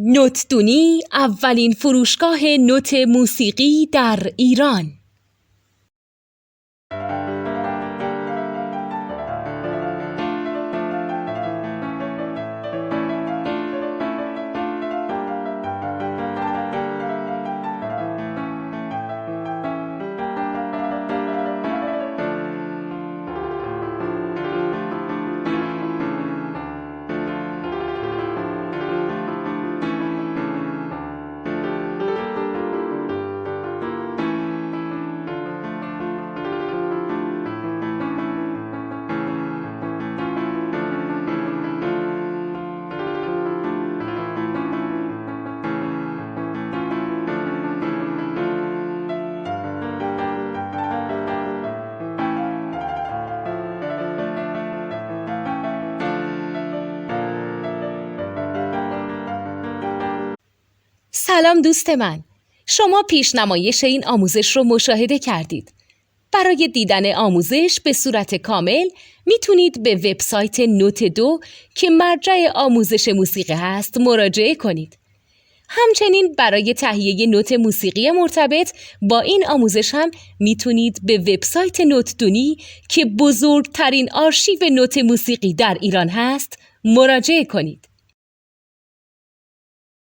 نوتدونی اولین فروشگاه نوت موسیقی در ایران. سلام دوست من، شما پیشنمایش این آموزش رو مشاهده کردید. برای دیدن آموزش به صورت کامل میتونید به وبسایت نوت 2 که مرجع آموزش موسیقی هست مراجعه کنید. همچنین برای تهیه نوت موسیقی مرتبط با این آموزش هم میتونید به وبسایت نوتدونی که بزرگترین آرشیو نوت موسیقی در ایران هست مراجعه کنید.